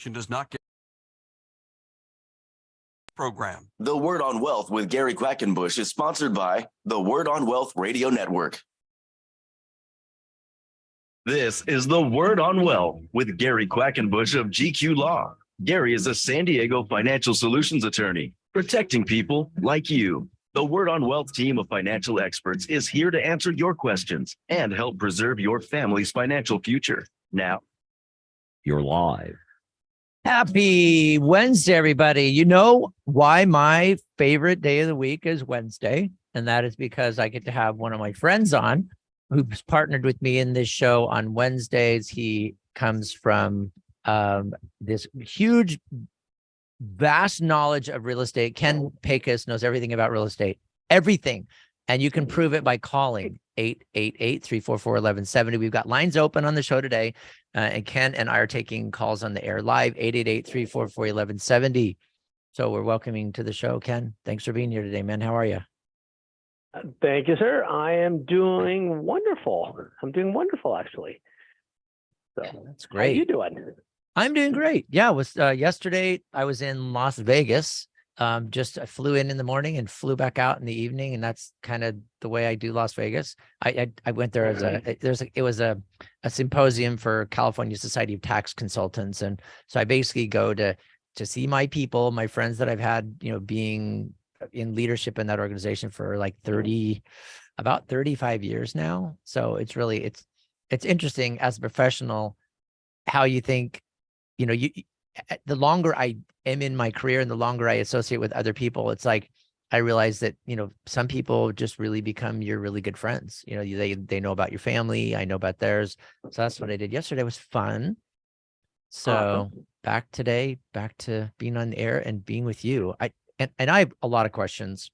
does not get program. The Word on Wealth with Gary Quackenbush is sponsored by the Word on Wealth Radio Network. This is the Word on Wealth with Gary Quackenbush of GQ Law. Gary is a San Diego financial solutions attorney, protecting people like you. The Word on Wealth team of financial experts is here to answer your questions and help preserve your family's financial future. Now, you're live. Happy Wednesday, everybody. You know why my favorite day of the week is Wednesday, and that is because I get to have one of my friends on who's partnered with me in this show on Wednesdays. He comes from this huge, vast knowledge of real estate. Ken Pecus knows everything about real estate, everything. And you can prove it by calling 888-344-1170. We've got lines open on the show today. And Ken and I are taking calls on the air live, 888-344-1170. So we're welcoming to the show, Ken. Thanks for being here today, man. How are you? Thank you, sir. I am doing wonderful. I'm doing wonderful, actually. So that's great. How are you doing? I'm doing great. Yeah, it was yesterday I was in Las Vegas. I flew in the morning and flew back out in the evening, and that's kind of the way I do Las Vegas. I went there as it was a symposium for California Society of Tax Consultants, and so I basically go to see my people, my friends that I've had, being in leadership in that organization for like about 35 years now. So it's really it's interesting as a professional how you think, the longer I am in my career and the longer I associate with other people, it's like I realize that, some people just really become your really good friends. They know about your family. I know about theirs. So that's what I did yesterday. It was fun. So back today, back to being on the air and being with you. And I have a lot of questions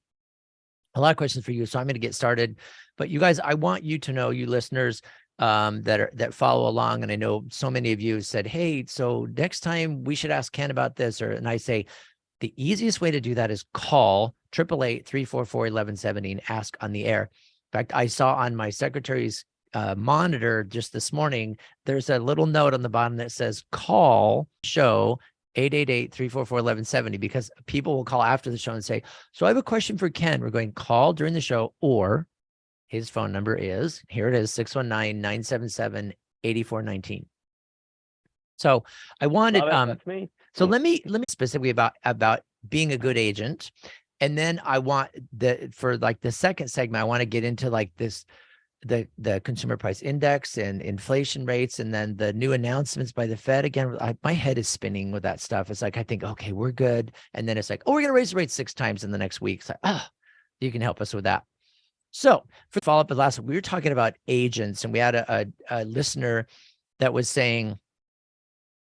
for you. So I'm going to get started. But you guys, I want you to know, you listeners, that follow along, and I know so many of you said, hey, so next time we should ask Ken about this, and I say the easiest way to do that is call 888-344-1170 and ask on the air. In fact, I saw on my secretary's monitor just this morning, there's a little note on the bottom that says call show 888-344-1170, because people will call after the show and say, so I have a question for Ken. We're going to call during the show, or his phone number is, here it is, 619-977-8419. So I wanted, that's me. So let me specifically about being a good agent. And then I want for the second segment, I want to get into the consumer price index and inflation rates, and then the new announcements by the Fed. Again, my head is spinning with that stuff. It's like, I think, okay, we're good. And then it's like, oh, we're going to raise the rate 6 times in the next week. It's like, you can help us with that. So for follow up with last week, we were talking about agents, and we had a listener that was saying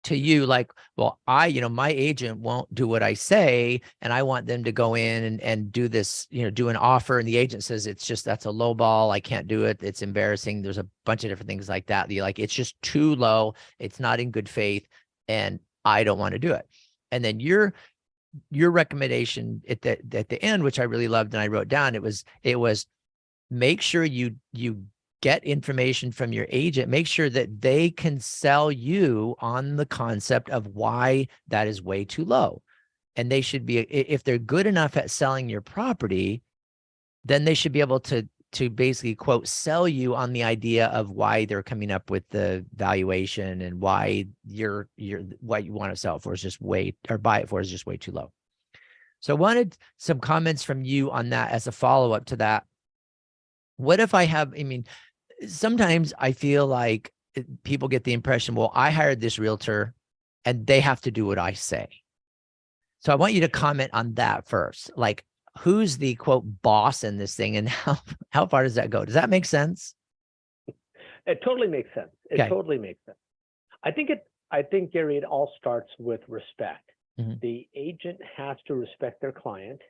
to you, like, well, my agent won't do what I say, and I want them to go in and do this, do an offer. And the agent says, that's a low ball. I can't do it. It's embarrassing. There's a bunch of different things like that. You're like, it's just too low. It's not in good faith, and I don't want to do it. And then your recommendation at the end, which I really loved, and I wrote down, it was make sure you get information from your agent, make sure that they can sell you on the concept of why that is way too low. And they should be, if they're good enough at selling your property, then they should be able to basically, quote, sell you on the idea of why they're coming up with the valuation and why what you want to sell it for is just buy it for is just way too low. So I wanted some comments from you on that as a follow-up to that. What if sometimes I feel like people get the impression, well, I hired this realtor and they have to do what I say. So I want you to comment on that first. Like, who's the, quote, boss in this thing, and how far does that go? Does that make sense? It totally makes sense. It totally makes sense. I think, Gary, it all starts with respect. Mm-hmm. The agent has to respect their client,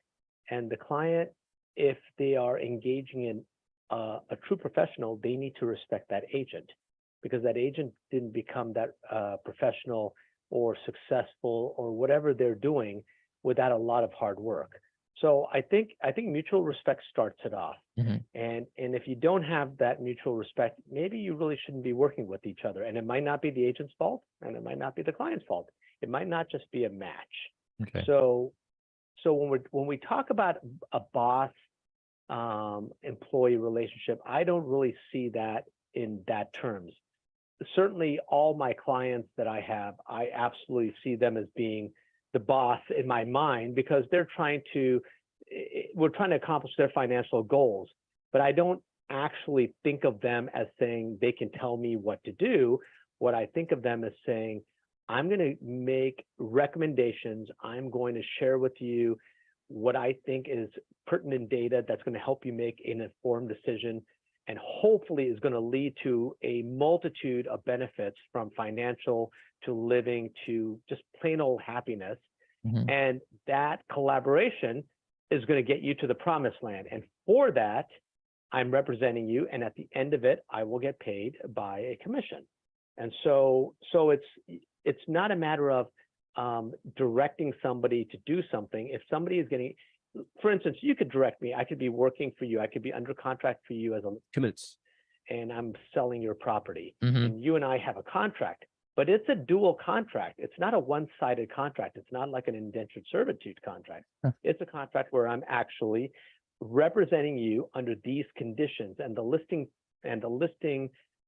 and the client, if they are engaging in a true professional, they need to respect that agent, because that agent didn't become that professional or successful or whatever they're doing without a lot of hard work. So I think mutual respect starts it off. Mhm. And if you don't have that mutual respect, maybe you really shouldn't be working with each other. And it might not be the agent's fault, and it might not be the client's fault. It might not just be a match. Okay. So when we talk about a boss employee relationship, I don't really see that in that terms. Certainly all my clients that I have, I absolutely see them as being the boss in my mind, because we're trying to accomplish their financial goals, but I don't actually think of them as saying they can tell me what to do. What I think of them as saying, I'm going to make recommendations. I'm going to share with you what I think is pertinent data that's going to help you make an informed decision, and hopefully is going to lead to a multitude of benefits, from financial to living to just plain old happiness. Mhm. And that collaboration is going to get you to the promised land. And for that, I'm representing you. And at the end of it, I will get paid by a commission. And so it's not a matter of directing somebody to do something. If somebody is getting, for instance, you could direct me. I could be working for you. I could be under contract for you as a Commits. and I'm selling your property. Mhm. And you and I have a contract, but it's a dual contract. It's not a one-sided contract. It's not like an indentured servitude contract. Huh. It's a contract where I'm actually representing you under these conditions, and the listing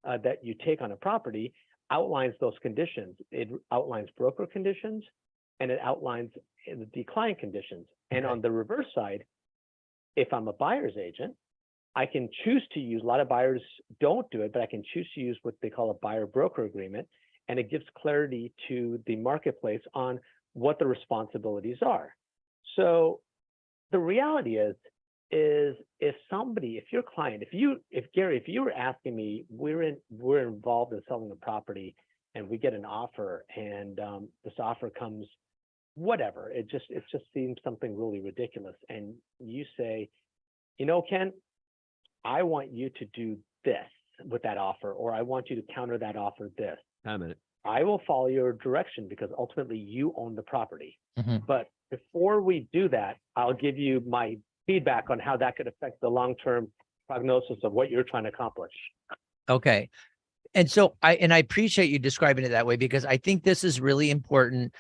that you take on a property outlines those conditions. It outlines broker conditions, and it outlines the client conditions. And Okay. on the reverse side, if I'm a buyer's agent, I can choose to use, a lot of buyers don't do it, but I can choose to use what they call a buyer broker agreement. And it gives clarity to the marketplace on what the responsibilities are. So the reality is if your client, if Gary, if you were asking me, we're involved in selling a property and we get an offer, and this offer comes, whatever, it just seems something really ridiculous. And you say, Ken, I want you to do this with that offer, or I want you to counter that offer this. Time in it. I will follow your direction, because ultimately you own the property. Mhm. But before we do that, I'll give you my feedback on how that could affect the long-term prognosis of what you're trying to accomplish. Okay. And so I appreciate you describing it that way, because I think this is really important.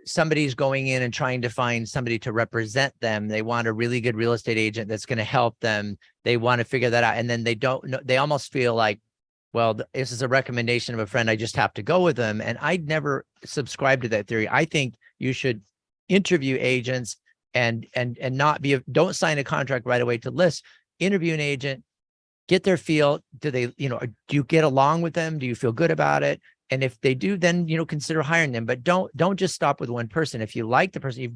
Somebody's going in and trying to find somebody to represent them. They want a really good real estate agent that's going to help them. They want to figure that out. And then they don't know, they almost feel like, well, this is a recommendation of a friend, I just have to go with them. And I'd never subscribe to that theory. I think you should interview agents and don't sign a contract right away to list. Interview an agent, get their feel. Do they, do you get along with them? Do you feel good about it? And if they do, then, consider hiring them. But don't just stop with one person. If you like the person,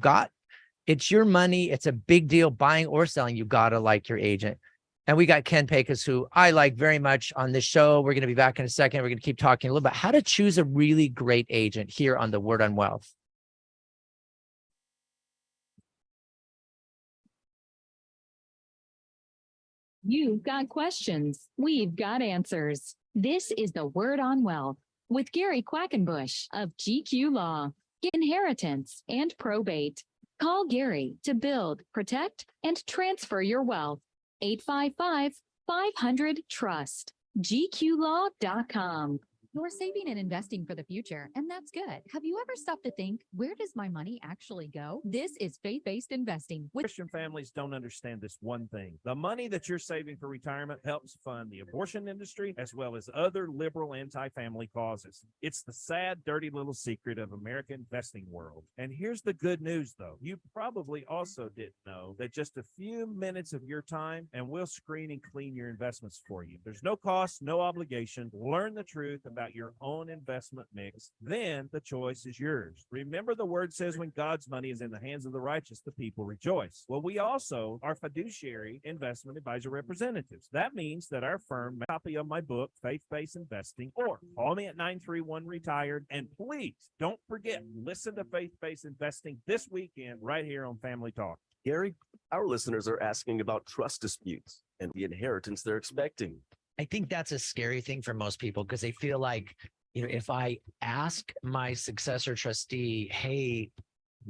it's your money. It's a big deal, buying or selling. You got to like your agent. And we got Ken Pecus, who I like very much, on this show. We're going to be back in a second. We're going to keep talking a little bit how to choose a really great agent here on the Word on Wealth. You've got questions. We've got answers. This is the Word on Wealth with Gary Quackenbush of GQ Law, Inheritance and Probate. Call Gary to build, protect, and transfer your wealth. 855-500-TRUST. GQLaw.com. You're saving and investing for the future, and that's good. Have you ever stopped to think, where does my money actually go? This is faith-based investing. Christian families don't understand this one thing. The money that you're saving for retirement helps fund the abortion industry as well as other liberal anti-family causes. It's the sad, dirty little secret of American investing world. And here's the good news, though. You probably also didn't know that just a few minutes of your time and we'll screen and clean your investments for you. There's no cost, no obligation. Learn the truth about your own investment mix. Then the choice is yours. Remember, the word says when God's money is in the hands of the righteous, the people rejoice. Well, we also are fiduciary investment advisor representatives. That means that our firm, a copy of my book, Faith-Based Investing, or call me at 931-RETIRED. And please don't forget, listen to Faith-Based Investing this weekend right here on Family Talk. Gary, our listeners are asking about trust disputes and the inheritance they're expecting. I think that's a scary thing for most people, because they feel like, if I ask my successor trustee, hey,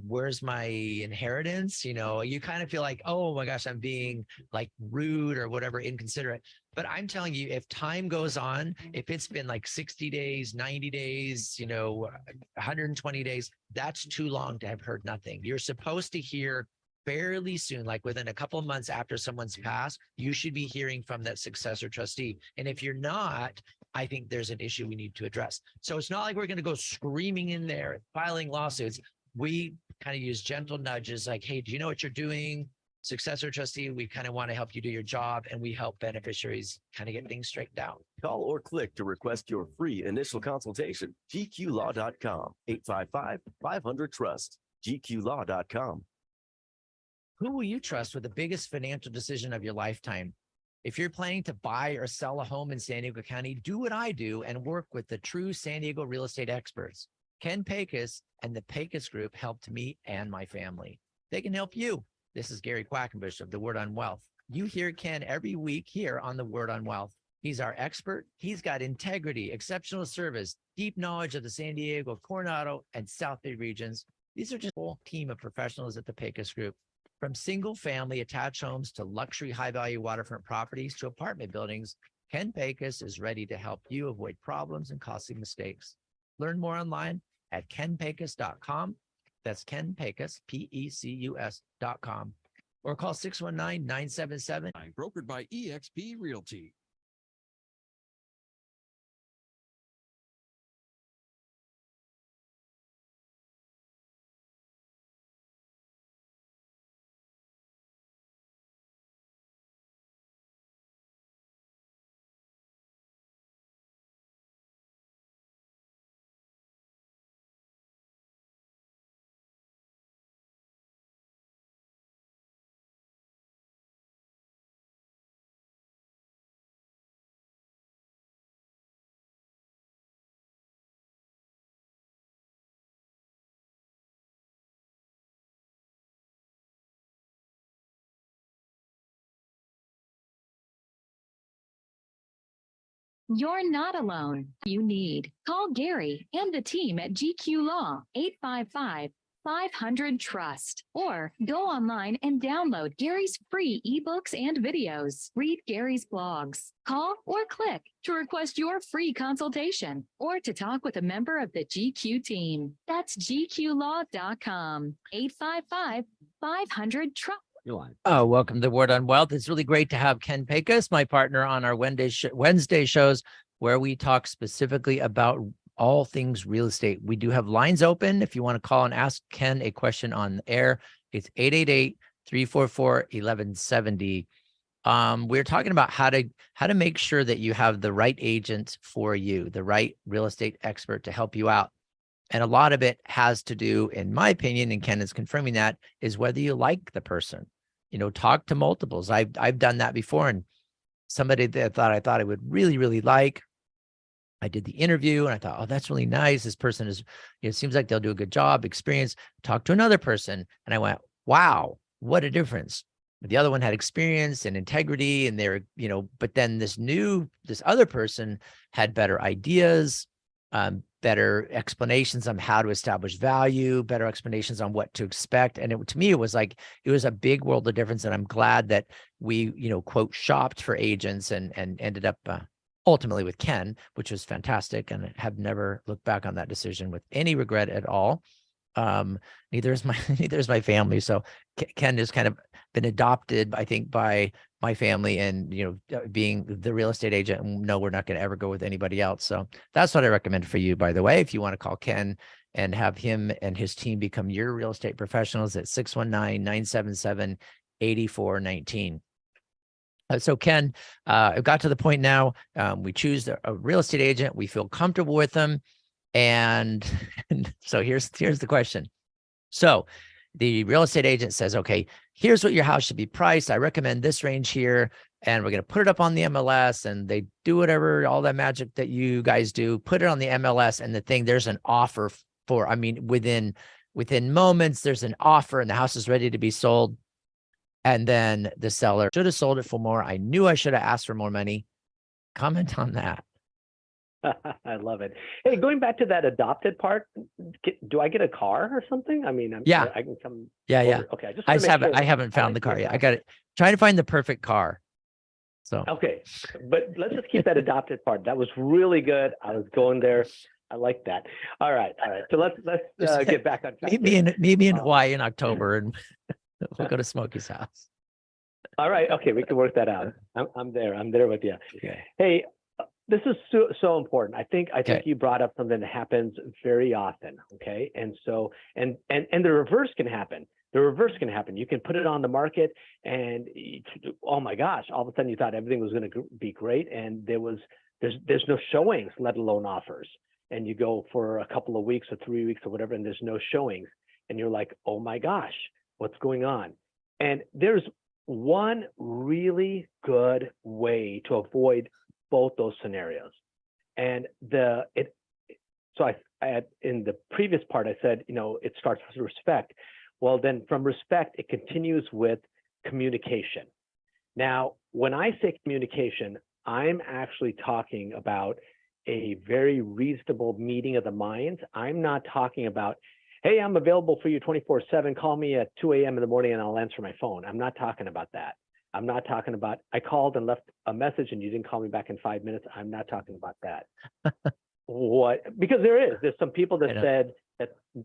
where's my inheritance? You know, you kind of feel like, oh my gosh, I'm being like rude or whatever, inconsiderate. But I'm telling you, if time goes on, if it's been like 60 days, 90 days, you know, 120 days, that's too long to have heard nothing. You're supposed to hear fairly soon, like within a couple of months after someone's passed, you should be hearing from that successor trustee. And if you're not, I think there's an issue we need to address. So it's not like we're going to go screaming in there, filing lawsuits. We kind of use gentle nudges like, hey, do you know what you're doing? Successor trustee, we kind of want to help you do your job, and we help beneficiaries kind of get things straightened out. Call or click to request your free initial consultation. GQLaw.com, 855-500-TRUST, GQLaw.com. Who will you trust with the biggest financial decision of your lifetime? If you're planning to buy or sell a home in San Diego County, do what I do and work with the true San Diego real estate experts. Ken Pecus and the Pecus Group helped me and my family. They can help you. This is Gary Quackenbush of The Word on Wealth. You hear Ken every week here on The Word on Wealth. He's our expert. He's got integrity, exceptional service, deep knowledge of the San Diego, Coronado, and South Bay regions. These are just a whole team of professionals at the Pecus Group. From single family attached homes to luxury high value waterfront properties to apartment buildings, Ken Pecus is ready to help you avoid problems and costly mistakes. Learn more online at kenpecus.com. That's Ken Pecus, Pecus.com. Or call 619-977. Brokered by eXp Realty. You're not alone. You need. Call Gary and the team at GQ Law, 855-500-TRUST, or go online and download Gary's free ebooks and videos. Read Gary's blogs. Call or click to request your free consultation or to talk with a member of the GQ team. That's GQLaw.com, 855-500-TRUST. Oh, welcome to Word on Wealth. It's really great to have Ken Pecus, my partner on our Wednesday shows, where we talk specifically about all things real estate. We do have lines open. If you want to call and ask Ken a question on the air, it's 888-344-1170. We're talking about how to make sure that you have the right agent for you, the right real estate expert to help you out. And a lot of it has to do, in my opinion, and Ken is confirming that, is whether you like the person. You know, talk to multiples. I've done that before, and somebody that I thought I would really, really like, I did the interview and I thought, oh, that's really nice. This person is, it seems like they'll do a good job, experience. Talk to another person, and I went, wow, what a difference. The other one had experience and integrity, and they're, you know, but then this other person had better ideas, better explanations on how to establish value, better explanations on what to expect. And to me, it was like, it was a big world of difference. And I'm glad that we, you know, quote, shopped for agents and ended up ultimately with Ken, which was fantastic. And I have never looked back on that decision with any regret at all. Neither is my family. So Ken has kind of been adopted, I think, by my family, and, you know, being the real estate agent, and no, we're not going to ever go with anybody else. So that's what I recommend for you, by the way. If you want to call Ken and have him and his team become your real estate professionals, at 619-977-8419. So Ken, I've got to the point now, we choose a real estate agent. We feel comfortable with them. And so here's the question. So the real estate agent says, okay, here's what your house should be priced. I recommend this range here, and we're going to put it up on the MLS, and they do whatever, all that magic that you guys do, put it on the MLS, and there's an offer for, I mean, within moments, there's an offer and the house is ready to be sold. And then the seller should have sold it for more. I knew I should have asked for more money. Comment on that. I love it. Hey, going back to that adopted part, do I get a car or something? I mean, Yeah. I can come. Yeah. over. Yeah. Okay. I just haven't, I haven't found the car yet. I got to try to find the perfect car. So. Okay. But let's just keep that adopted part. That was really good. I was going there. I like that. All right. All right. So let's get back on track. Maybe in Hawaii in October, and we'll go to Smokey's house. All right. Okay. We can work that out. I'm there. I'm there with you. Okay. Hey, this is so important. I think you brought up something that happens very often. Okay. And so, and the reverse can happen. The reverse can happen. You can put it on the market and oh my gosh, all of a sudden you thought everything was going to be great. And there's no showings, let alone offers. And you go for a couple of weeks or 3 weeks or whatever, and there's no showings. And you're like, oh my gosh, what's going on? And there's one really good way to avoid both those scenarios. And so I in the previous part, I said, it starts with respect. Well, then from respect, it continues with communication. Now, when I say communication, I'm actually talking about a very reasonable meeting of the minds. I'm not talking about, hey, I'm available for you 24/7. Call me at 2 a.m. in the morning and I'll answer my phone. I'm not talking about that. I'm not talking about, I called and left a message and you didn't call me back in 5 minutes. I'm not talking about that. Because there's some people that said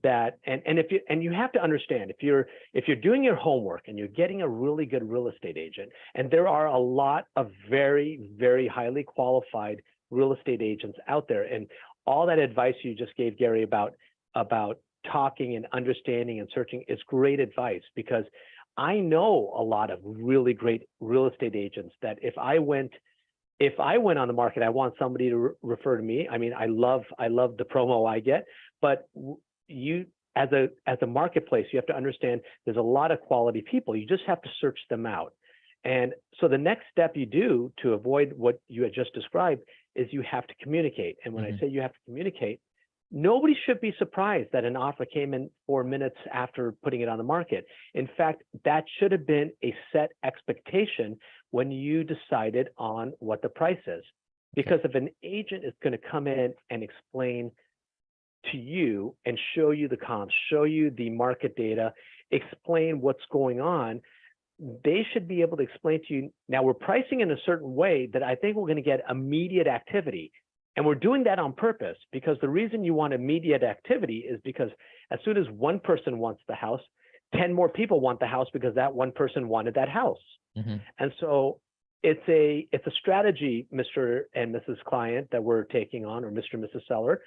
that, and you have to understand, if you're doing your homework and you're getting a really good real estate agent, and there are a lot of very, very highly qualified real estate agents out there, and all that advice you just gave, Gary, about talking and understanding and searching is great advice, because I know a lot of really great real estate agents that if I went on the market, I want somebody to refer to me. I mean, I love the promo I get, but you as a marketplace, you have to understand there's a lot of quality people. You just have to search them out. And so the next step you do to avoid what you had just described is you have to communicate. And when I say you have to communicate, nobody should be surprised that an offer came in 4 minutes after putting it on the market. In fact, that should have been a set expectation when you decided on what the price is. Because if an agent is going to come in and explain to you and show you the comps, show you the market data, explain what's going on, they should be able to explain to you, now we're pricing in a certain way that I think we're going to get immediate activity. And we're doing that on purpose, because the reason you want immediate activity is because as soon as one person wants the house, 10 more people want the house because that one person wanted that house. And so it's a strategy, Mr. and Mrs. Client, that we're taking on, or Mr. and Mrs. Seller,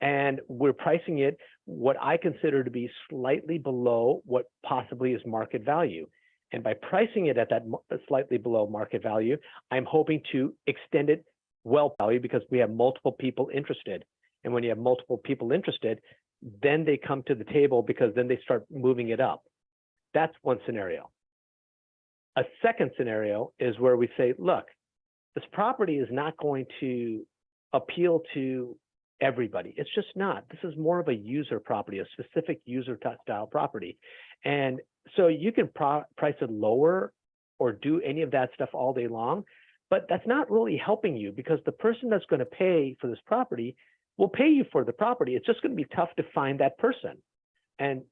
and we're pricing it what I consider to be slightly below what possibly is market value. And by pricing it at that slightly below market value, I'm hoping to extend it well value, because we have multiple people interested. And when you have multiple people interested, then they come to the table, because then they start moving it up. That's one scenario. A second scenario is where we say, look, this property is not going to appeal to everybody. It's just not. This is more of a user property, a specific user style property. And so you can price it lower or do any of that stuff all day long, but that's not really helping you, because the person that's going to pay for this property will pay you for the property. It's just going to be tough to find that person. And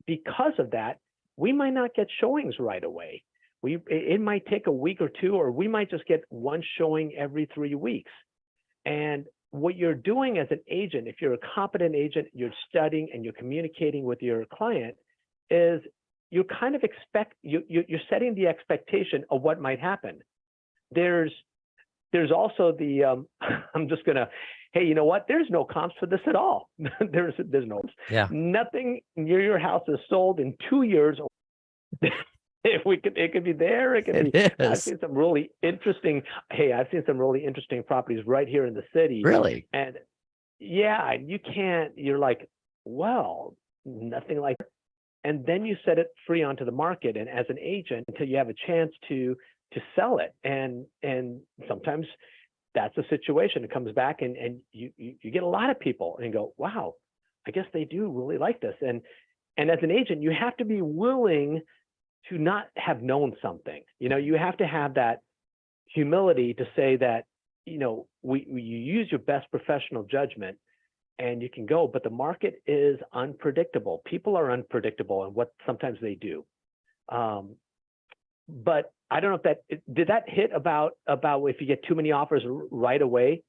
because of that, we might not get showings right away. It might take a week or two, or we might just get one showing every 3 weeks. And what you're doing as an agent, if you're a competent agent, you're studying and you're communicating with your client, is you kind of you're setting the expectation of what might happen. There's also the I'm just gonna, hey, you know what? There's no comps for this at all. there's no nothing near your house is sold in 2 years. It could be there. It could be. I've seen some really interesting. Hey, I've seen some really interesting properties right here in the city. Really? And yeah, you can't. You're like, well, nothing like. And then you set it free onto the market, and as an agent, until you have a chance to sell it. And sometimes that's a situation. It comes back, and you get a lot of people and go, wow, I guess they do really like this. And as an agent, you have to be willing to not have known something. You have to have that humility to say that, you use your best professional judgment and you can go, but the market is unpredictable. People are unpredictable in what sometimes they do. But I don't know if did that hit about if you get too many offers right away?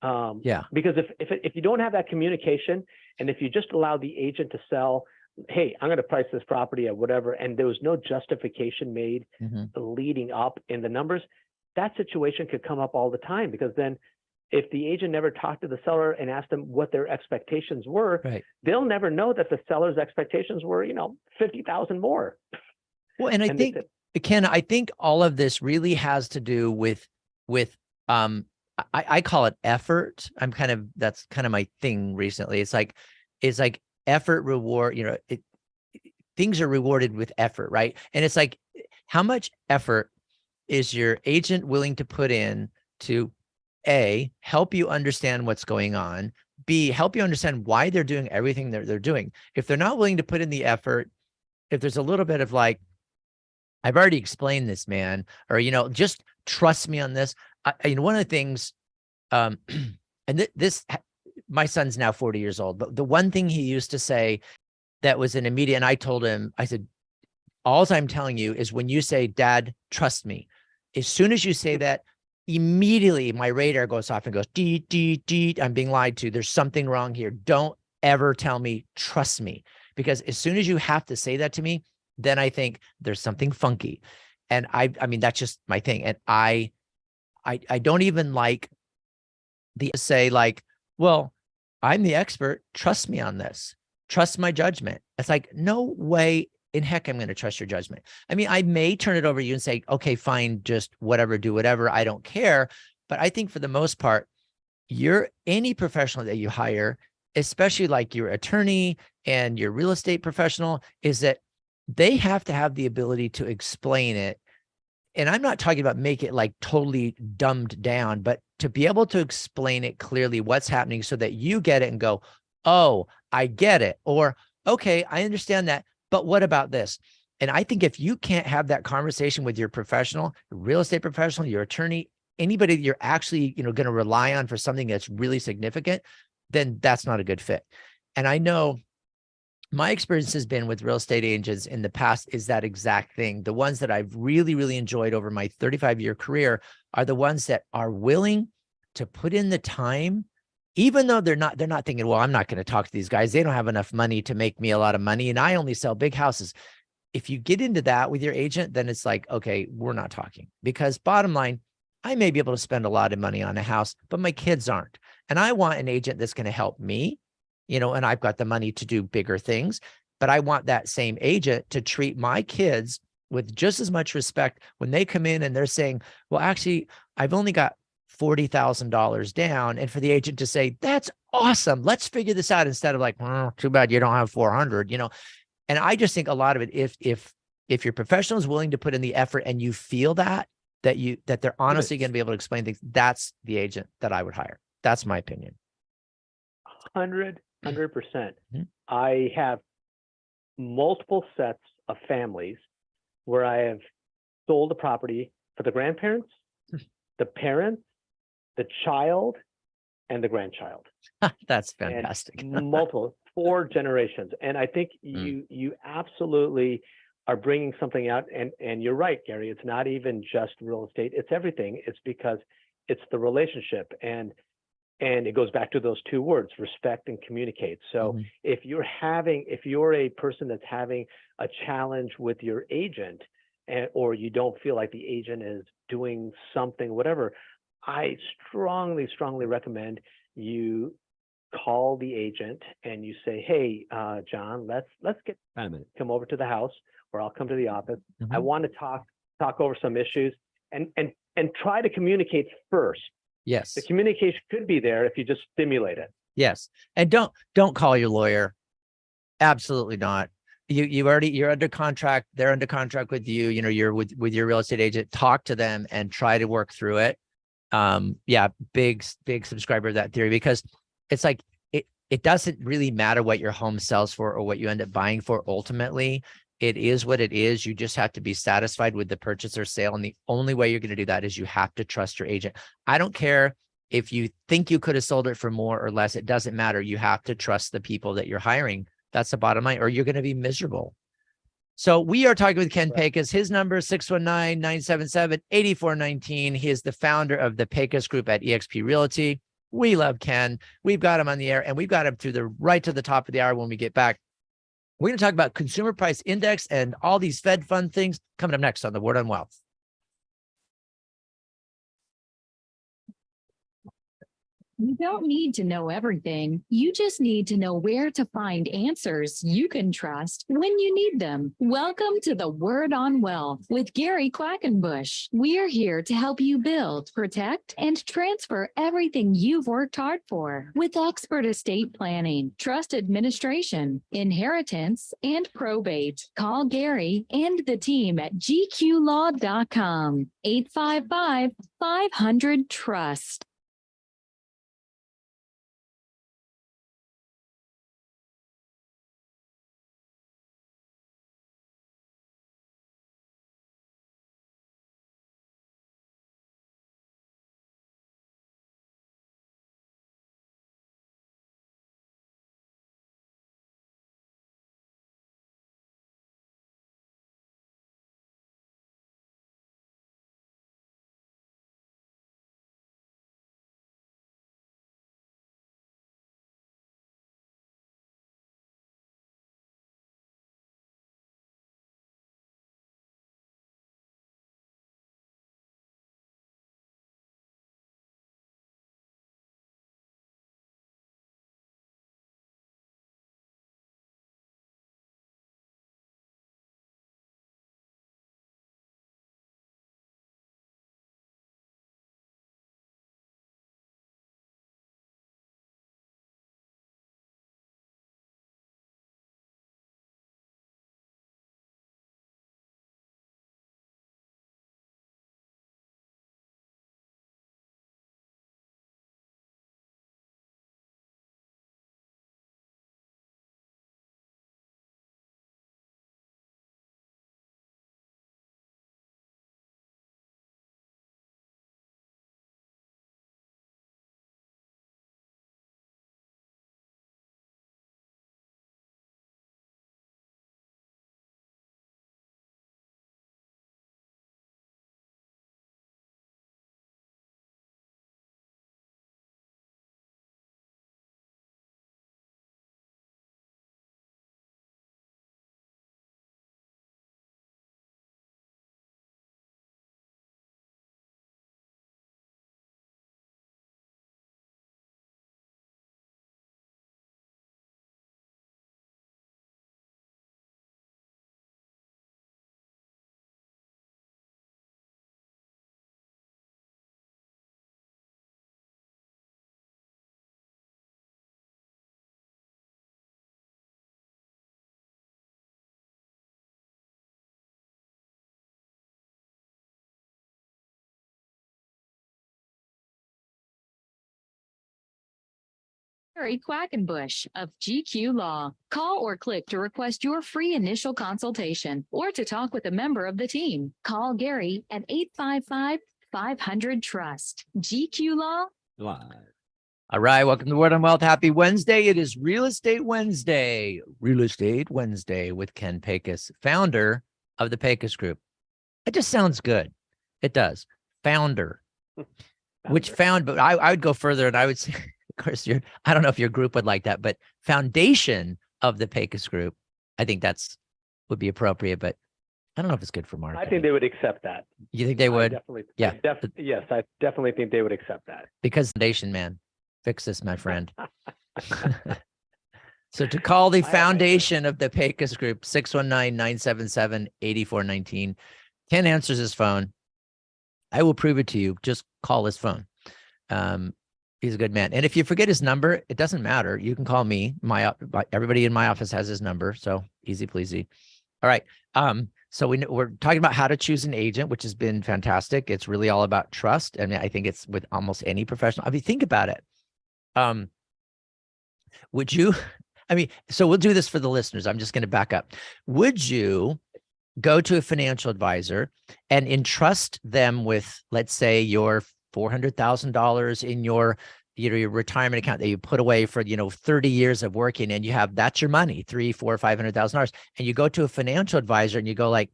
Yeah. Because if you don't have that communication, and if you just allow the agent to sell, hey, I'm going to price this property at whatever, and there was no justification made leading up in the numbers, that situation could come up all the time, because then if the agent never talked to the seller and asked them what their expectations were, Right. they'll never know that the seller's expectations were, 50,000 more. Well, and I think, Ken, I think all of this really has to do with I call it effort. That's kind of my thing recently. It's like effort reward, things are rewarded with effort, right? And it's like, how much effort is your agent willing to put in to A, help you understand what's going on, B, help you understand why they're doing everything they're doing. If they're not willing to put in the effort, if there's a little bit of like, I've already explained this, man, or, just trust me on this. One of the things, and my son's now 40 years old, but the one thing he used to say that was an immediate, and I told him, I said, all I'm telling you is when you say, Dad, trust me, as soon as you say that, immediately my radar goes off and goes, dee, dee, dee, I'm being lied to. There's something wrong here. Don't ever tell me, trust me. Because as soon as you have to say that to me, then I think there's something funky. And I mean, that's just my thing. And I don't even like say like, well, I'm the expert. Trust me on this. Trust my judgment. It's like, no way in heck I'm going to trust your judgment. I mean, I may turn it over to you and say, okay, fine, just whatever, do whatever. I don't care. But I think for the most part, any professional that you hire, especially like your attorney and your real estate professional, is that they have to have the ability to explain it. And I'm not talking about make it like totally dumbed down, but to be able to explain it clearly what's happening so that you get it and go, oh, I get it. Or, okay, I understand that, but what about this? And I think if you can't have that conversation with your professional, real estate professional, your attorney, anybody that you're actually, going to rely on for something that's really significant, then that's not a good fit. And I know my experience has been with real estate agents in the past is that exact thing. The ones that I've really, really enjoyed over my 35-year career are the ones that are willing to put in the time, even though they're not thinking, well, I'm not going to talk to these guys. They don't have enough money to make me a lot of money, and I only sell big houses. If you get into that with your agent, then it's like, okay, we're not talking, because bottom line, I may be able to spend a lot of money on a house, but my kids aren't. And I want an agent that's going to help me, and I've got the money to do bigger things, but I want that same agent to treat my kids with just as much respect when they come in and they're saying, well, actually, I've only got $40,000 down. And for the agent to say, that's awesome, let's figure this out, instead of like, too bad you don't have 400, And I just think a lot of it, if your professional is willing to put in the effort and you feel that they're honestly going to be able to explain things, that's the agent that I would hire. That's my opinion. 100%. I have multiple sets of families where I have sold a property for the grandparents, the parents, the child, and the grandchild. That's fantastic. Multiple 4 generations. And I think you absolutely are bringing something out. And you're right, Gary, it's not even just real estate. It's everything. It's because it's the relationship. And it goes back to those 2 words, respect and communicate. So if you're a person that's having a challenge with your agent, or you don't feel like the agent is doing something, whatever, I strongly, strongly recommend you call the agent and you say, hey, John, let's come over to the house, or I'll come to the office. I want to talk over some issues, and try to communicate first. Yes. The communication could be there if you just stimulate it. Yes. And don't call your lawyer. Absolutely not. You're under contract. They're under contract with you. You're with your real estate agent. Talk to them and try to work through it. Big subscriber of that theory, because it's like, it doesn't really matter what your home sells for or what you end up buying for. Ultimately, It is what it is. You just have to be satisfied with the purchase or sale. And the only way you're going to do that is you have to trust your agent. I don't care if you think you could have sold it for more or less. It doesn't matter. You have to trust the people that you're hiring. That's the bottom line, or you're going to be miserable. So we are talking with Ken Pecus. His number is 619-977-8419. He is the founder of the Pecus Group at eXp Realty. We love Ken. We've got him on the air, and we've got him right to the top of the hour when we get back. We're going to talk about consumer price index and all these Fed fund things coming up next on the Word on Wealth. You don't need to know everything. You just need to know where to find answers you can trust when you need them. Welcome to the Word on Wealth with Gary Quackenbush. We're here to help you build, protect, and transfer everything you've worked hard for with expert estate planning, trust administration, inheritance, and probate. Call Gary and the team at gqlaw.com. 855-500-TRUST. Gary Quackenbush of GQ Law. Call or click to request your free initial consultation or to talk with a member of the team. Call Gary at 855-500-TRUST. GQ Law. Live. All right, welcome to Word on Wealth. Happy Wednesday. It is Real Estate Wednesday. Real Estate Wednesday with Ken Pecus, founder of the Pecus Group. It just sounds good. It does. Founder. Which found, but I would go further and I would say, of course, I don't know if your group would like that, but foundation of the Pecus Group. I think would be appropriate, but I don't know if it's good for marketing. I think they would accept that. You think they would? Yes, I definitely think they would accept that. Because foundation, man, fix this, my friend. So to call the foundation of the Pecus Group, 619-977-8419. Ken answers his phone. I will prove it to you. Just call his phone. He's a good man. And if you forget his number, it doesn't matter. You can call me. Everybody in my office has his number. So easy peasy. All right. So we're talking about how to choose an agent, which has been fantastic. It's really all about trust. And I think it's with almost any professional. I mean, think about it. I mean, so we'll do this for the listeners. I'm just going to back up. Would you go to a financial advisor and entrust them with, let's say, your $400,000 in your retirement account that you put away for, 30 years of working, and you have, that's your money, $300,000, $400,000, $500,000. And you go to a financial advisor and you go like,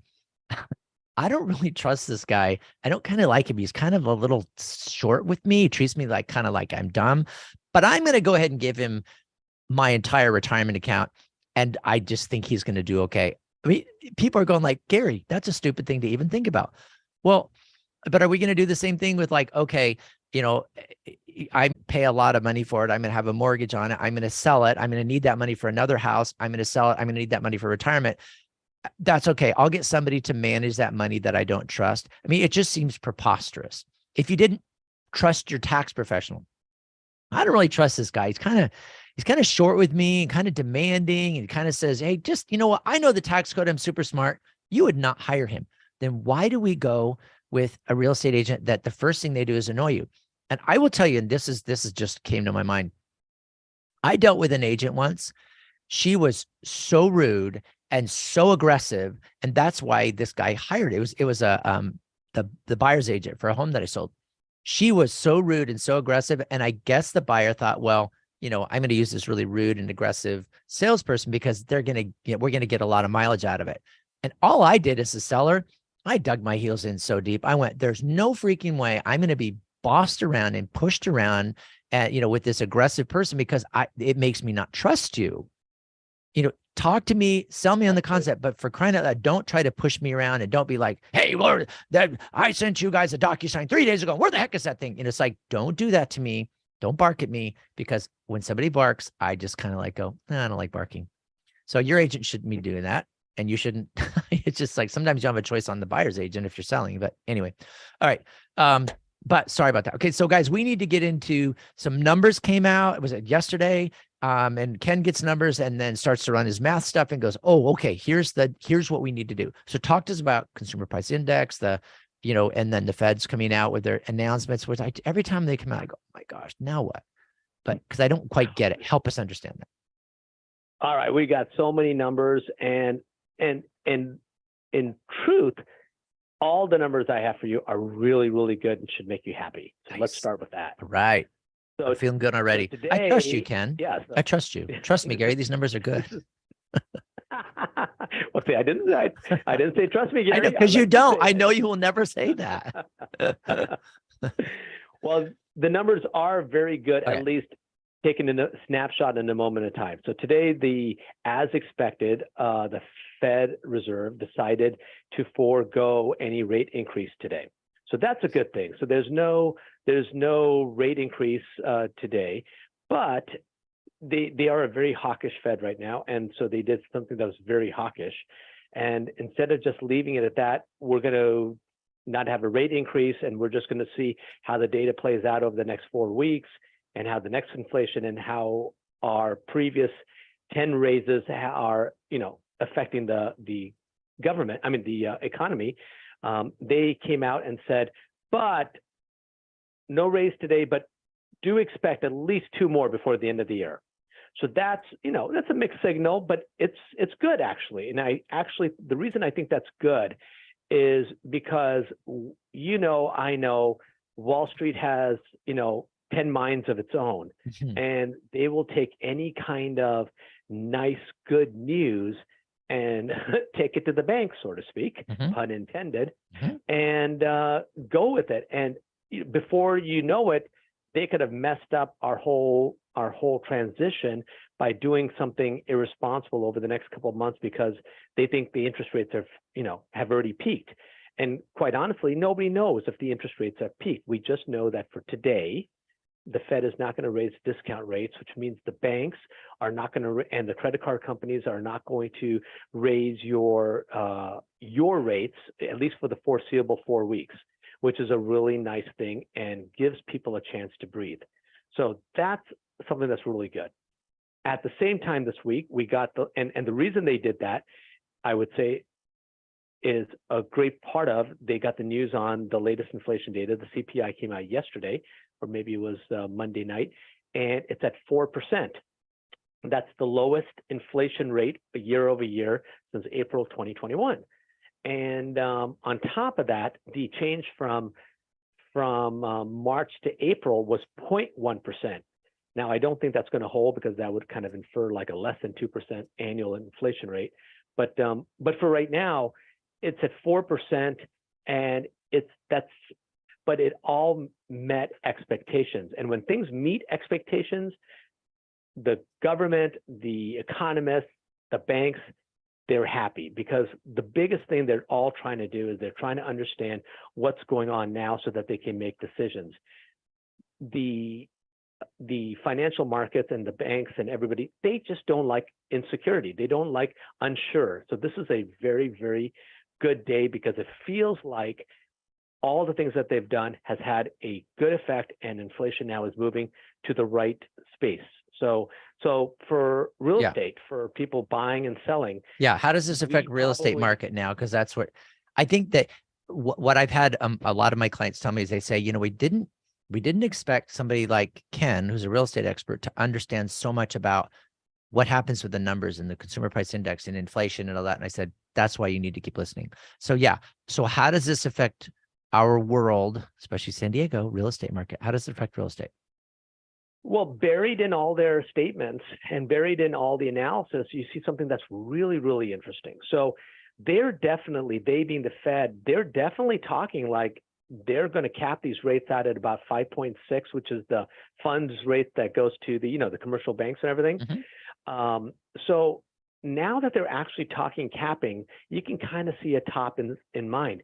I don't really trust this guy. I don't kind of like him. He's kind of a little short with me. He treats me like kind of like I'm dumb, but I'm going to go ahead and give him my entire retirement account. And I just think he's going to do okay. I mean, people are going like, Gary, that's a stupid thing to even think about. Well, but are we going to do the same thing with like, okay, I pay a lot of money for it. I'm going to have a mortgage on it. I'm going to sell it. I'm going to need that money for another house. I'm going to sell it. I'm going to need that money for retirement. That's okay. I'll get somebody to manage that money that I don't trust. I mean, it just seems preposterous. If you didn't trust your tax professional, I don't really trust this guy. He's kind of short with me and kind of demanding, and kind of says, hey, just, you know what? I know the tax code. I'm super smart. You would not hire him. Then why do we go with a real estate agent that the first thing they do is annoy you? And I will tell you, and this is just came to my mind. I dealt with an agent once. She was so rude and so aggressive, and that's why this guy hired. It was the buyer's agent for a home that I sold. She was so rude and so aggressive, and I guess the buyer thought, well, I'm going to use this really rude and aggressive salesperson because we're going to get a lot of mileage out of it. And all I did as a seller, I dug my heels in so deep. I went, there's no freaking way I'm going to be bossed around and pushed around, with this aggressive person, because it makes me not trust you. Talk to me, sell me on the concept, but for crying out loud, don't try to push me around, and don't be like, hey, Lord, that I sent you guys a DocuSign 3 days ago. Where the heck is that thing? It's like, don't do that to me. Don't bark at me, because when somebody barks, I just kind of like go, I don't like barking. So your agent shouldn't be doing that. And you shouldn't. It's just like, sometimes you don't have a choice on the buyer's agent if you're selling. But anyway, all right. But sorry about that. Okay, so guys, we need to get into some numbers. Came out, was it yesterday? And Ken gets numbers and then starts to run his math stuff and goes, oh, okay, here's what we need to do. So talk to us about consumer price index, and then the Fed's coming out with their announcements, which every time they come out, I go, oh my gosh, now what? But because I don't quite get it. Help us understand that. All right, we got so many numbers, and in truth, all the numbers I have for you are really, really good and should make you happy. So Nice. Let's start with that. All right. So I'm feeling good already. today, I trust you, Ken. Yeah. I trust you. Trust me, Gary. These numbers are good. Well, see, I didn't say trust me, Gary. I know, because you don't. I know you will never say that. Well, the numbers are very good, Okay. at least taken in a snapshot in a moment of time. So today, as expected, the Fed Reserve decided to forego any rate increase today. So that's a good thing. So there's no rate increase today, but they are a very hawkish Fed right now, and so they did something that was very hawkish. And instead of just leaving it at that, we're going to not have a rate increase, and we're just going to see how the data plays out over the next 4 weeks, and how the next inflation and how our previous 10 raises are, affecting the government. I mean, the economy. They came out and said, but no raise today, but do expect at least 2 more before the end of the year. So that's a mixed signal, but it's good actually. And the reason I think that's good is because I know Wall Street has 10 minds of its own, and they will take any kind of nice, good news and take it to the bank, so to speak, pun intended, and go with it. And before you know it, they could have messed up our whole transition by doing something irresponsible over the next couple of months, because they think the interest rates have already peaked. And quite honestly, nobody knows if the interest rates have peaked. We just know that for today, the Fed is not going to raise discount rates, which means the banks are not going to, and the credit card companies are not going to raise your rates, at least for the foreseeable 4 weeks, which is a really nice thing and gives people a chance to breathe. So that's something that's really good. At the same time this week, we got and the reason they did that, I would say, is a great part of, they got the news on the latest inflation data. The CPI came out yesterday, or maybe it was Monday night, and it's at 4%. That's the lowest inflation rate year over year since April 2021. And on top of that, the change from March to April was 0.1%. Now, I don't think that's going to hold because that would kind of infer like a less than 2% annual inflation rate. But for right now, it's at 4%, and but it all met expectations. And when things meet expectations, the government, the economists, the banks, they're happy, because the biggest thing they're all trying to do is they're trying to understand what's going on now so that they can make decisions. The financial markets and the banks and everybody, they just don't like insecurity. They don't like unsure. So this is a very, very good day because it feels like all the things that they've done has had a good effect, and inflation now is moving to the right space. So for real estate, for people buying and selling. Yeah. How does this affect real estate market now? Because that's what I think that what I've had a lot of my clients tell me is they say, you know, we didn't expect somebody like Ken, who's a real estate expert, to understand so much about what happens with the numbers and the consumer price index and inflation and all that. And I said, that's why you need to keep listening. So yeah. So how does this affect our world, especially San Diego real estate market? How does it affect real estate? Well, buried in all their statements and buried in all the analysis, you see something that's really, really interesting. So they're definitely, they being the Fed, they're definitely talking like they're going to cap these rates out at about 5.6, which is the funds rate that goes to the, the commercial banks and everything. Mm-hmm. So now that they're actually talking capping, you can kind of see a top in mind.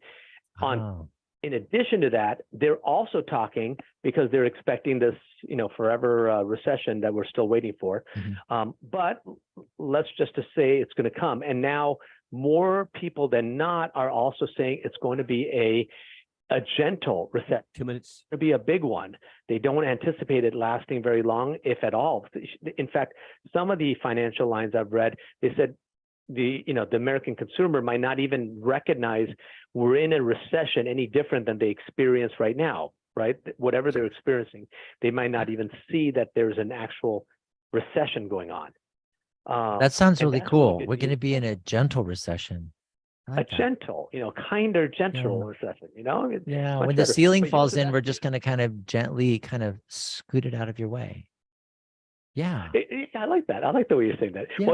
In addition to that, they're also talking, because they're expecting this, forever recession that we're still waiting for. Mm-hmm. But let's just to say it's going to come. And now more people than not are also saying it's going to be a gentle recession. 2 minutes. To be a big one. They don't anticipate it lasting very long, if at all. In fact, some of the financial lines I've read, they said the American consumer might not even recognize we're in a recession any different than they experience right now, right? Whatever they're experiencing, they might not even see that there's an actual recession going on. That sounds really cool. We're going to be in a gentle recession. Like a gentle, kinder, gentle recession, Yeah, when the ceiling falls in, we're just going to kind of gently scoot it out of your way. Yeah. I like that. I like the way you're saying that. Yeah.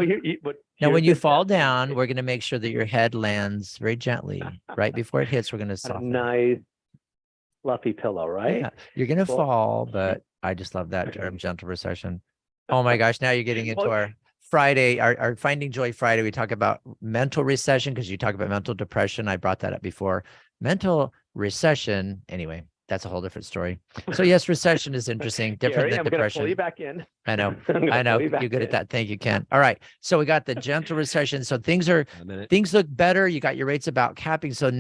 Well, now when you fall down, we're going to make sure that your head lands very gently. Right before it hits, we're going to soften. A nice, fluffy pillow, right? Yeah. You're going to fall, but I just love that term, gentle recession. Oh my gosh. Now you're getting into our Friday, our Finding Joy Friday. We talk about mental recession because you talk about mental depression. I brought that up before. Mental recession. Anyway, that's a whole different story. So yes, recession is interesting, different than depression. I'm going to pull you back in. I know. I know. You're good at that. Thank you, Ken. All right. So we got the gentle recession. So things look better. You got your rates about capping. So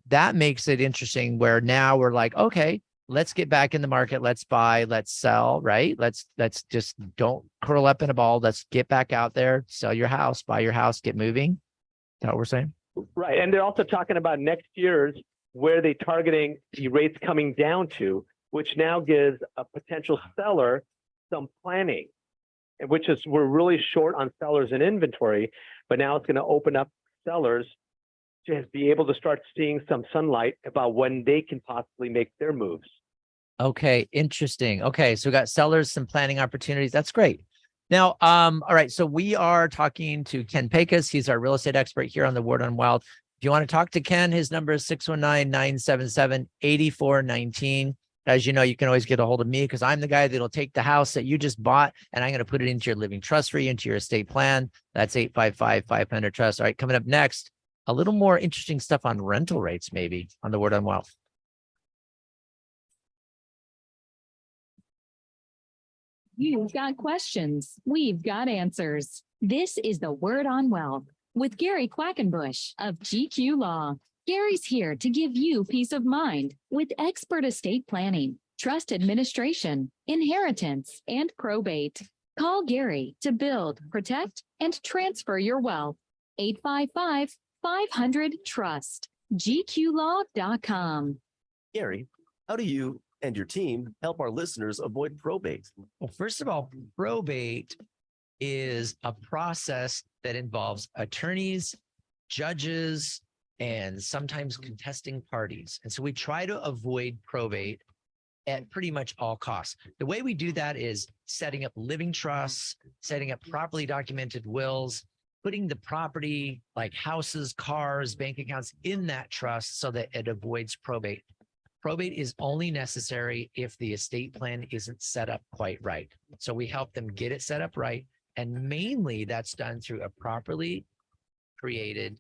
that makes it interesting where now we're like, okay, let's get back in the market. Let's buy, let's sell, right? Let's just don't curl up in a ball. Let's get back out there, sell your house, buy your house, get moving. Is that what we're saying? Right. And they're also talking about next year's, where they're targeting the rates coming down to, which now gives a potential seller some planning, which is, we're really short on sellers and inventory, but now it's going to open up sellers to be able to start seeing some sunlight about when they can possibly make their moves. Okay, interesting. Okay, so we got sellers, some planning opportunities. That's great. Now, all right, so we are talking to Ken Pecus. He's our real estate expert here on the Word on Wealth. If you want to talk to Ken, his number is 619-977-8419. As you know, you can always get a hold of me because I'm the guy that'll take the house that you just bought and I'm going to put it into your living trust for you, into your estate plan. That's 855-500-TRUST. All right, coming up next, a little more interesting stuff on rental rates, maybe, on the Word on Wealth. You've got questions. We've got answers. This is the Word on Wealth with Gary Quackenbush of GQ Law. Gary's here to give you peace of mind with expert estate planning, trust administration, inheritance, and probate. Call Gary to build, protect, and transfer your wealth. 855-500-TRUST. GQlaw.com. Gary, how do you and your team help our listeners avoid probate? Well, first of all, probate is a process that involves attorneys, judges, and sometimes contesting parties. And so we try to avoid probate at pretty much all costs. The way we do that is setting up living trusts, setting up properly documented wills, putting the property like houses, cars, bank accounts in that trust so that it avoids probate. Probate is only necessary if the estate plan isn't set up quite right. So we help them get it set up right. And mainly that's done through a properly created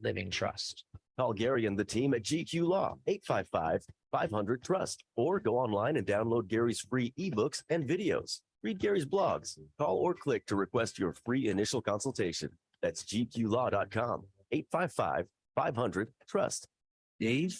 living trust. Call Gary and the team at GQ Law, 855-500-TRUST, or go online and download Gary's free ebooks and videos. Read Gary's blogs. Call or click to request your free initial consultation. That's gqlaw.com, 855-500-TRUST. Dave.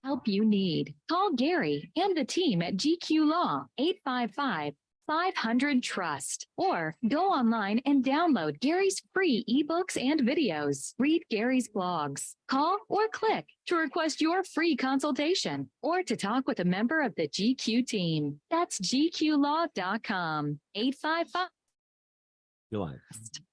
Help you need. Call Gary and the team at GQ Law, 855-500-TRUST, or go online and download Gary's free ebooks and videos. Read Gary's blogs. Call or click to request your free consultation or to talk with a member of the GQ team. That's gqlaw.com, 855.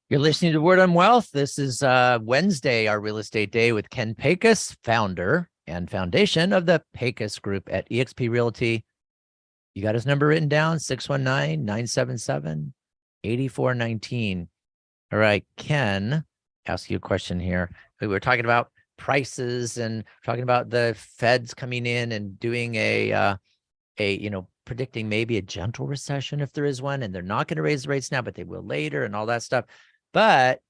You're listening to Word on Wealth. This is Wednesday, our real estate day with Ken Pecus, founder and foundation of the Pecus Group at eXp Realty. You got his number written down, 619-977-8419. All right, Ken, ask you a question here. We were talking about prices and talking about the feds coming in and doing predicting maybe a gentle recession if there is one, and they're not going to raise the rates now, but they will later and all that stuff. But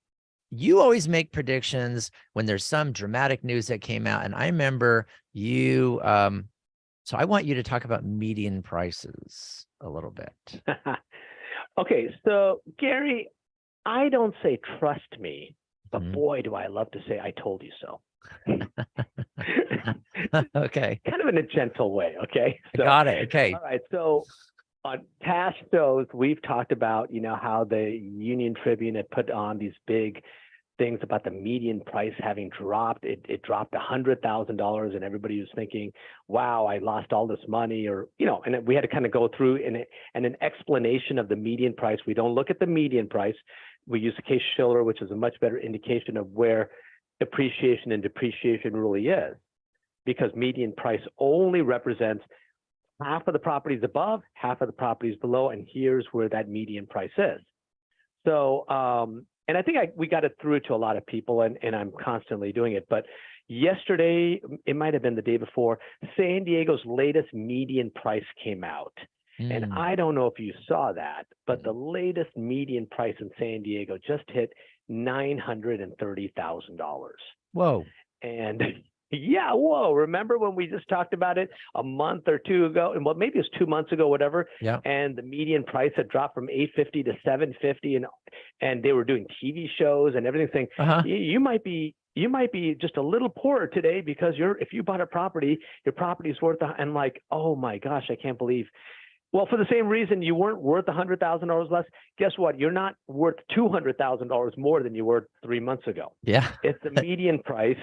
you always make predictions when there's some dramatic news that came out. And I remember you, so I want you to talk about median prices a little bit. Okay, so Gary, I don't say trust me, but boy, do I love to say I told you so. Okay. Kind of in a gentle way, okay? So, got it, okay. All right, so on past shows, we've talked about, how the Union Tribune had put on these big things about the median price having dropped. It dropped $100,000, and everybody was thinking, wow, I lost all this money, or, and we had to kind of go through and an explanation of the median price. We don't look at the median price. We use the Case-Shiller, which is a much better indication of where appreciation and depreciation really is, because median price only represents half of the properties above, half of the properties below, and here's where that median price is. So, and I think we got it through to a lot of people, and I'm constantly doing it. But yesterday, it might have been the day before, San Diego's latest median price came out. And I don't know if you saw that, but the latest median price in San Diego just hit $930,000. Whoa. And yeah, whoa. Remember when we just talked about it a month or two ago? And well, maybe it was 2 months ago, whatever. Yeah. And the median price had dropped from $850 to $750, and they were doing TV shows and everything saying, you might be just a little poorer today because if you bought a property, your property's worth, and like, oh my gosh, I can't believe. Well, for the same reason you weren't worth $100,000 less, guess what? You're not worth $200,000 more than you were 3 months ago. Yeah. It's the median price.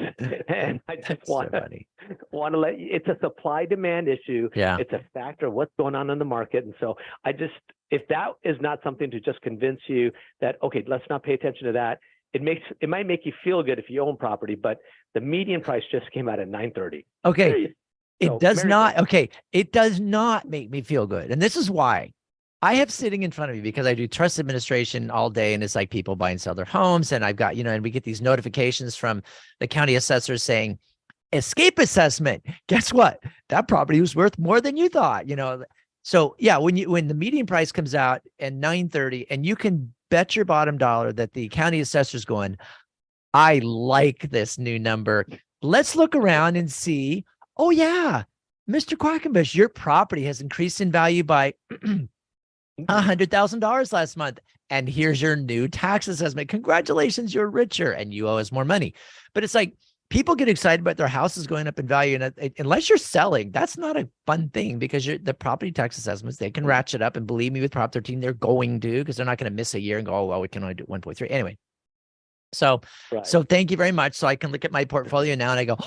And I just want to let you, it's a supply demand issue. Yeah. It's a factor of what's going on in the market. And so if that is not something to just convince you that, okay, let's not pay attention to that. It might make you feel good if you own property, but the median price just came out at $930. Okay. It does not. Okay. It does not make me feel good. And this is why I have sitting in front of me, because I do trust administration all day. And it's like people buy and sell their homes. And I've got, and we get these notifications from the county assessors saying, escape assessment. Guess what? That property was worth more than you thought, So yeah, when the median price comes out at 930, and you can bet your bottom dollar that the county assessor's going, I like this new number. Let's look around and see. Oh yeah, Mr. Quackenbush, your property has increased in value by $100,000 last month. And here's your new tax assessment. Congratulations, you're richer and you owe us more money. But it's like people get excited about their houses going up in value. And unless you're selling, that's not a fun thing, because the property tax assessments, they can ratchet up. And believe me, with Prop 13, they're going to, because they're not going to miss a year and go, oh, well, we can only do 1.3. Anyway. So thank you very much. So I can look at my portfolio now and I go,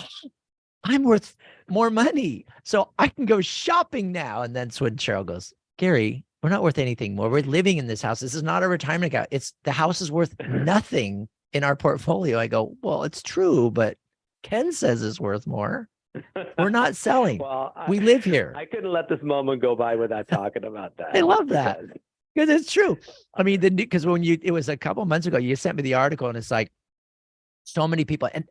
I'm worth more money. So I can go shopping now. And then when Cheryl goes, Gary, we're not worth anything more. We're living in this house. This is not a retirement account. The house is worth nothing in our portfolio. I go, well, it's true, but Ken says it's worth more. We're not selling. We live here. I couldn't let this moment go by without talking about that. I love that. Because it's true. I mean, because it was a couple of months ago, you sent me the article, and it's like so many people. And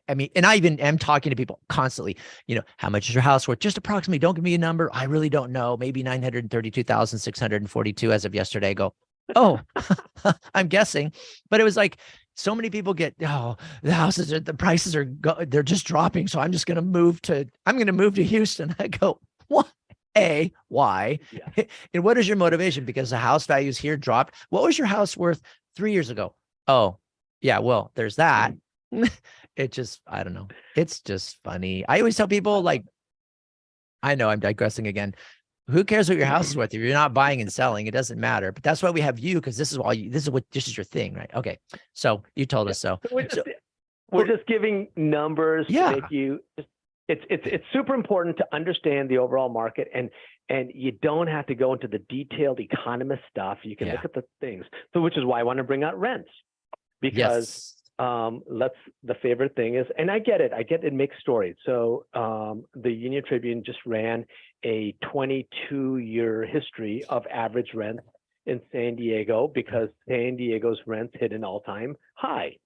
I mean, and I even am talking to people constantly, how much is your house worth? Just approximately. Don't give me a number. I really don't know. Maybe 932,642 as of yesterday. I go, oh, I'm guessing. But it was like so many people get, the prices are, they're just dropping. So I'm just going to move to Houston. I go, what? Why? Yeah. And what is your motivation? Because the house values here dropped. What was your house worth 3 years ago? Oh, yeah. Well, there's that. It just, I don't know. It's just funny. I always tell people, like, I know I'm digressing again. Who cares what your house is worth? If you're not buying and selling, it doesn't matter. But that's why we have you, because this is your thing, right? Okay. So you told us so. We're just giving numbers to make you. It's super important to understand the overall market, and you don't have to go into the detailed economist stuff. You can look at the things. So, which is why I want to bring out rents, because the favorite thing is, and I get it makes stories. So the Union Tribune just ran a 22-year history of average rent in San Diego, because San Diego's rents hit an all-time high.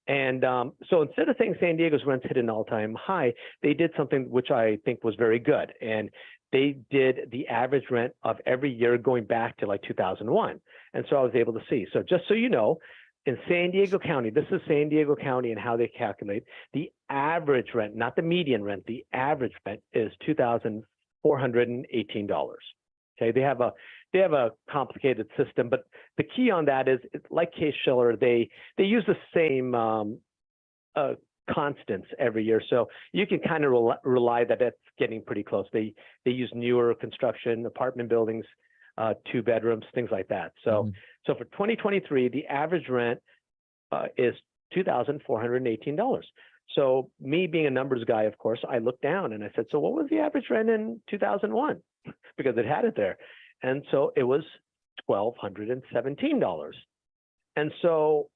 And so instead of saying San Diego's rents hit an all-time high, they did something which I think was very good. And they did the average rent of every year going back to like 2001. And so I was able to see. So just so you know, in San Diego County, this is San Diego County and how they calculate the average rent, not the median rent, the average rent is $2,418. Okay, they have a complicated system, but the key on that is, like Case-Shiller, they use the same constants every year, so you can kind of rely that that's getting pretty close. They use newer construction, apartment buildings, 2 bedrooms, things like that. So so for 2023, the average rent is $2,418. So me being a numbers guy, of course, I looked down and I said, so what was the average rent in 2001? Because it had it there. And so it was $1,217. And so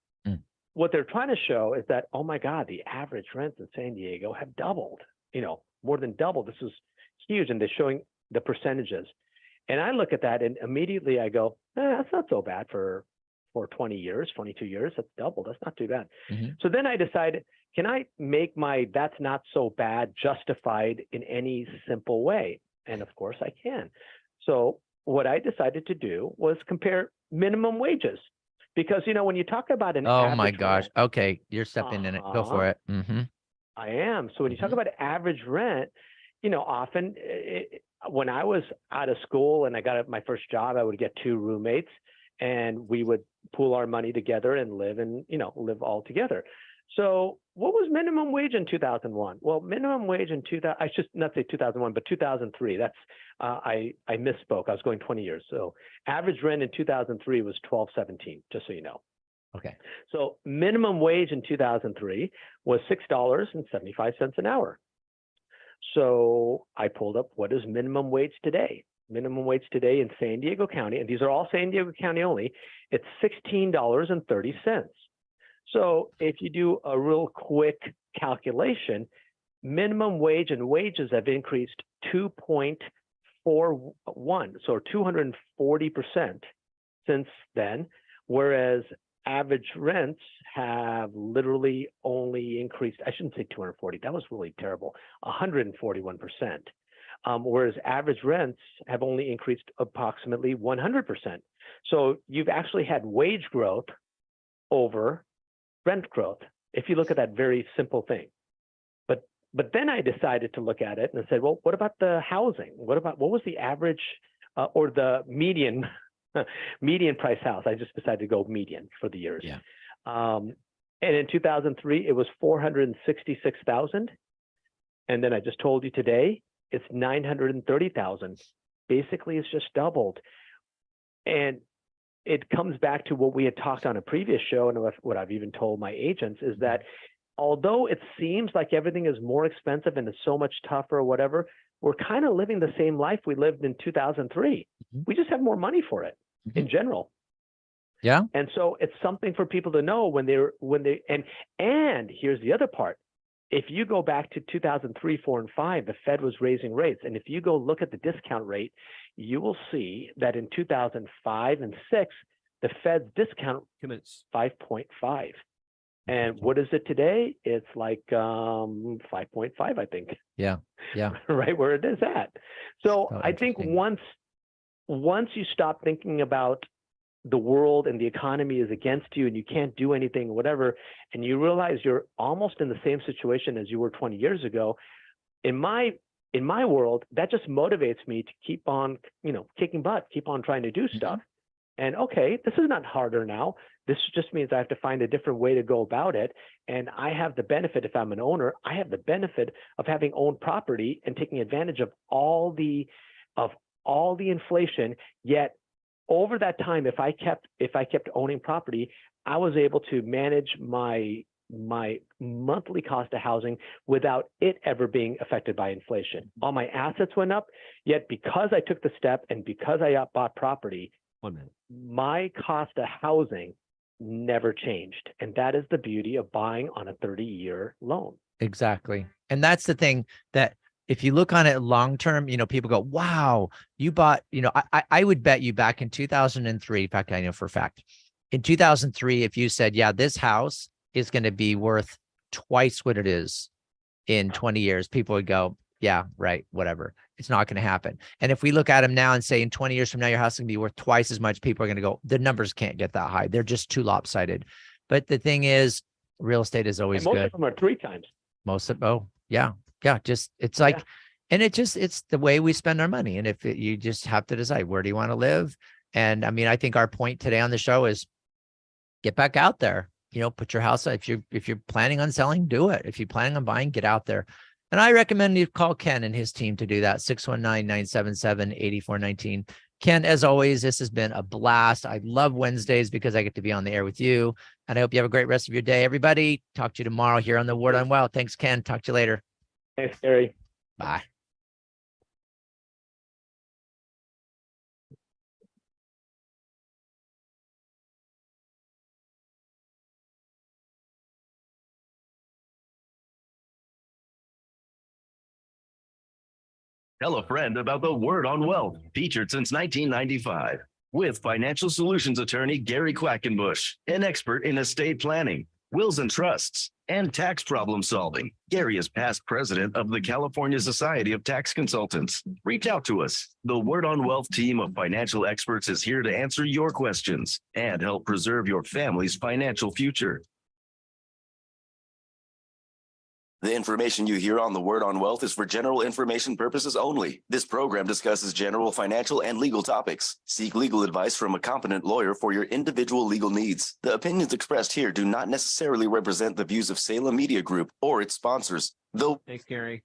what they're trying to show is that, oh my God, the average rents in San Diego have doubled, more than doubled. This is huge. And they're showing the percentages. And I look at that and immediately I go, that's not so bad for 20 years, 22 years. That's doubled. That's not too bad. So then I decided, can I make my that's not so bad justified in any simple way? And of course I can. So what I decided to do was compare minimum wages, because, when you talk about an oh my average gosh. rent, Okay. You're stepping in it. Go for it. I am. So when you talk about average rent, often when I was out of school and I got my first job, I would get 2 roommates and we would pool our money together and live all together. So what was minimum wage in 2001? Well, minimum wage in 2000, I should not say 2001, but 2003. That's, I misspoke. I was going 20 years. So average rent in 2003 was $1,217, just so you know. Okay. So minimum wage in 2003 was $6.75 an hour. So I pulled up, what is minimum wage today? Minimum wage today in San Diego County, and these are all San Diego County only, it's $16.30. So if you do a real quick calculation, minimum wage and wages have increased 2.41, so 240% since then, whereas average rents have literally only increased, I shouldn't say 240, that was really terrible, 141%. Whereas average rents have only increased approximately 100%. So you've actually had wage growth over rent growth, if you look at that very simple thing. But then I decided to look at it and said, well, what about the housing? What was the average or the median median price house? I just decided to go median for the years. Yeah. And in 2003, it was 466,000. And then I just told you today, it's 930,000. Basically, it's just doubled. And it comes back to what we had talked on a previous show, and what I've even told my agents is that although it seems like everything is more expensive and it's so much tougher or whatever, we're kind of living the same life we lived in 2003. We just have more money for it in general. Yeah. And so it's something for people to know when and here's the other part. If you go back to 2003, 4, and 5, the Fed was raising rates. And if you go look at the discount rate, you will see that in 2005 and 6, the Fed's discount is 5.5. And what is it today? It's like 5.5, I think. Yeah. Yeah. Right where it is at. So Oh, I think interesting. once you stop thinking about the world and the economy is against you and you can't do anything, whatever, and you realize you're almost in the same situation as you were 20 years ago, in my world, that just motivates me to keep on, kicking butt, keep on trying to do stuff. And okay, this is not harder now. This just means I have to find a different way to go about it. And I have the benefit, if I'm an owner, I have the benefit of having owned property and taking advantage of all the inflation. Yet over that time, if I kept owning property, I was able to manage my monthly cost of housing without it ever being affected by inflation. All my assets went up, yet because I took the step and because I bought property, my cost of housing never changed. And that is the beauty of buying on a 30-year loan. Exactly. And that's the thing that if you look on it long term, people go, wow, you bought, I would bet you back in 2003, in fact, I know for a fact, in 2003, if you said, yeah, this house is going to be worth twice what it is in 20 years, people would go, yeah, right, whatever. It's not going to happen. And if we look at them now and say in 20 years from now, your house is going to be worth twice as much, people are going to go, the numbers can't get that high. They're just too lopsided. But the thing is, real estate is always most good. Of them are 3 times. Yeah. Just, it's like, and it's the way we spend our money. And if you just have to decide, where do you want to live? And I mean, I think our point today on the show is get back out there, put your house, if you're planning on selling, do it. If you're planning on buying, get out there. And I recommend you call Ken and his team to do that. 619-977-8419. Ken, as always, this has been a blast. I love Wednesdays because I get to be on the air with you. And I hope you have a great rest of your day, everybody. Talk to you tomorrow here on the Word on Well. Thanks, Ken. Talk to you later. Thanks, Gary. Bye. Tell a friend about the Word on Wealth, featured since 1995, with financial solutions attorney Gary Quackenbush, an expert in estate planning, wills and trusts, and tax problem solving. Gary is past president of the California Society of Tax Consultants. Reach out to us. The Word on Wealth team of financial experts is here to answer your questions and help preserve your family's financial future. The information you hear on the Word on Wealth is for general information purposes only. This program discusses general financial and legal topics. Seek legal advice from a competent lawyer for your individual legal needs. The opinions expressed here do not necessarily represent the views of Salem Media Group or its sponsors, though. Thanks, Gary.